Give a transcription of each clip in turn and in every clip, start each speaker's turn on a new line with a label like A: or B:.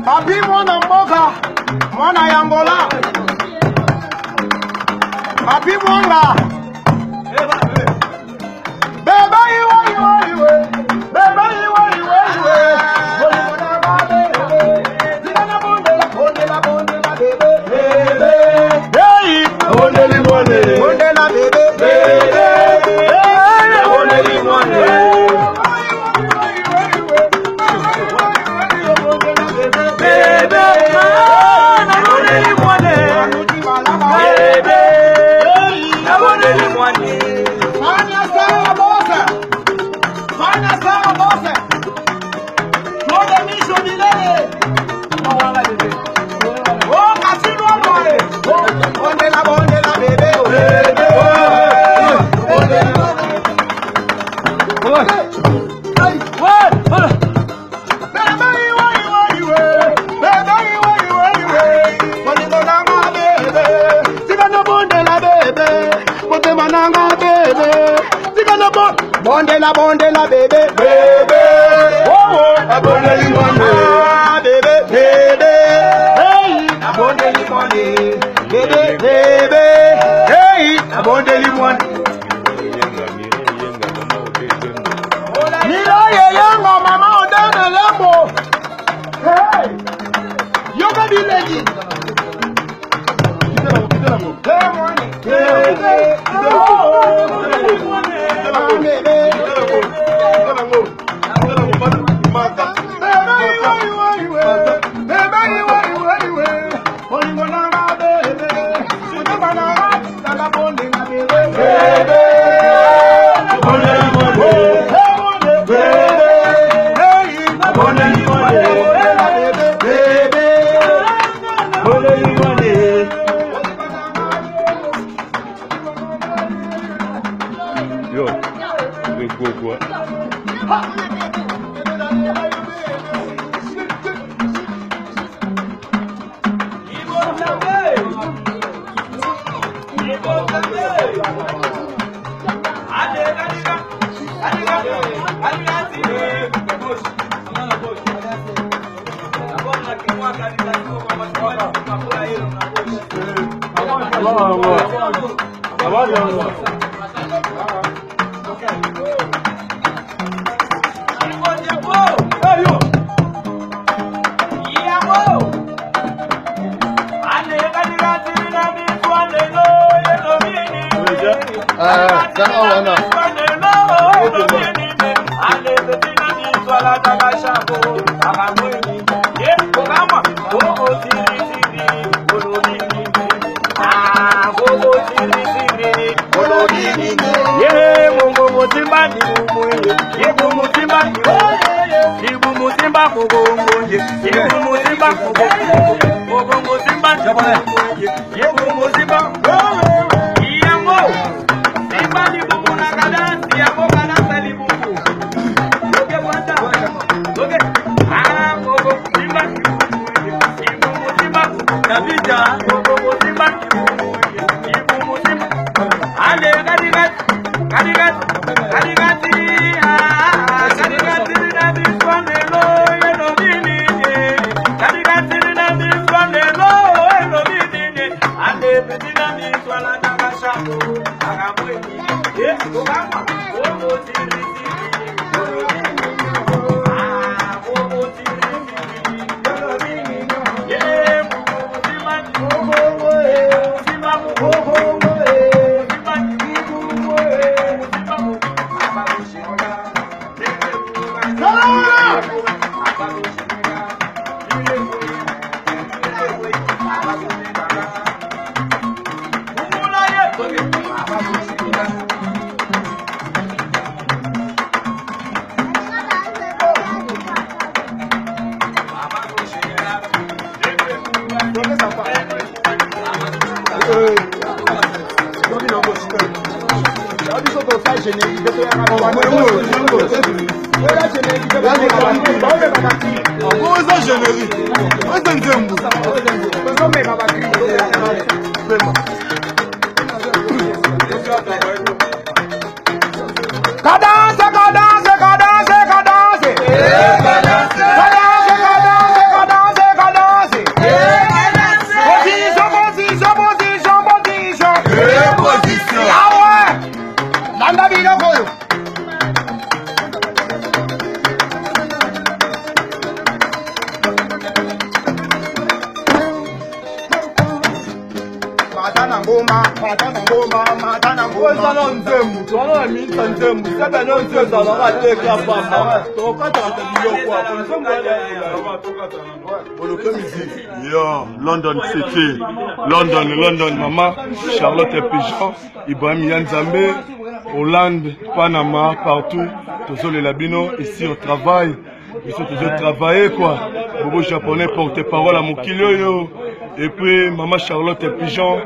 A: Papi mwana mboka, mwana ya Angola. Papi mwanga. Beba iwe iwe iwe. Beba iwe iwe iwe. Bonde la bebe. Zina bonde la bonde la bonde la bebe. Bebe. Hey. Bonde li bonde. Bonde la bebe. Bebe. Hey. Bonde li bonde. Bonde la bebe, bebe, oh, bonde li bonde, bebe, bebe, hey, bonde li bonde, bebe, bebe, hey, bonde li bonde. Mira ye yango mama odana lambo, hey, yoga di legi. Hey, money, bebe, oh, bebe.
B: London City, London, Maman, Charlotte Pigeon, Ibrahim Yanzambe, Hollande, Panama, partout, tous les labino, ici au travail, ils sont tous travailler quoi. Bobo japonais porte-parole à Mokilio, et puis Maman Charlotte Pigeon,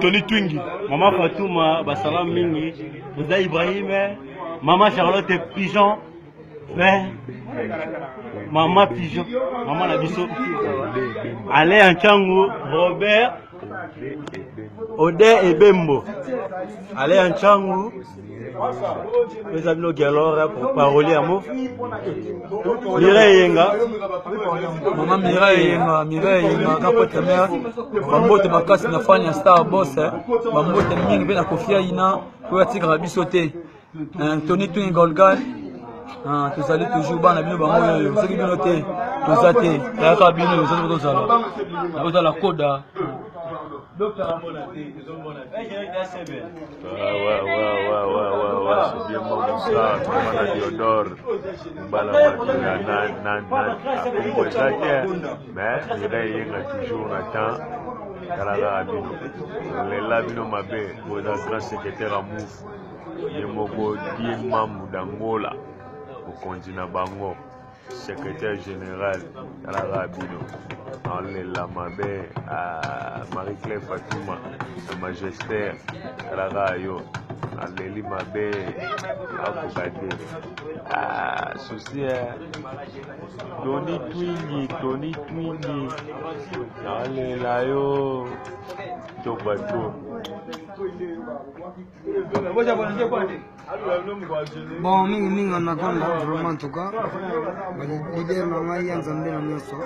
B: Tony Twingy,
C: Maman Fatouma, Bassalam Mingi, Bouda Ibrahim, Maman Charlotte Pigeon, Maman Pigeon, Maman Labisso, Alain Anchangu, Robert, Ode et Bembo, Alain Anchangu, les amis Galora pour parler à Mouf, Mireille Yenga,
D: Maman Mireille Yenga, Capote Mère, Bambote Makasi na Fanya Star Boss, Bambote Mingi Bena Kofia Ina, Kouatik Rabisote, Tony Twin Golgan. Tous allez toujours bas na bino bango ceux qui bino te tous até ya ka bino tous allez tous allez dans la coda
B: docteur Amona te c'est bien mon ça Mana Diodor bala mais il est toujours na temps kalaga abino les labino mabe boza grand secrétaire à Mouf yemoko die mamu d'Angola au continent bango secrétaire général kalaga abino en les lamabe à Marie-Claire Fatouma sa majesté kalaga yo aleli mabe akokate souci Tony Twingy alela yo tobato.
E: Bon, mingi on a vraiment en tout cas. L'idée maman Yanzambe na nyoso.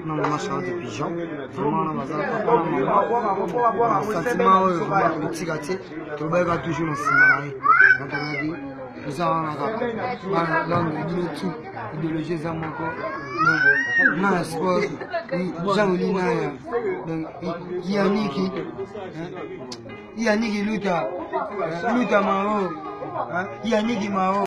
E: Non, maman Charlotte Pigeon. Vraiment na bazala papa maman. Sentiment vraiment petit Tobaga toujours na simana. Donc on a dit nous avons la langue de tout idéologie za moko. Na sport Jean-Louis Naya. Donc Yannick Luta Maro, Yannick Maro.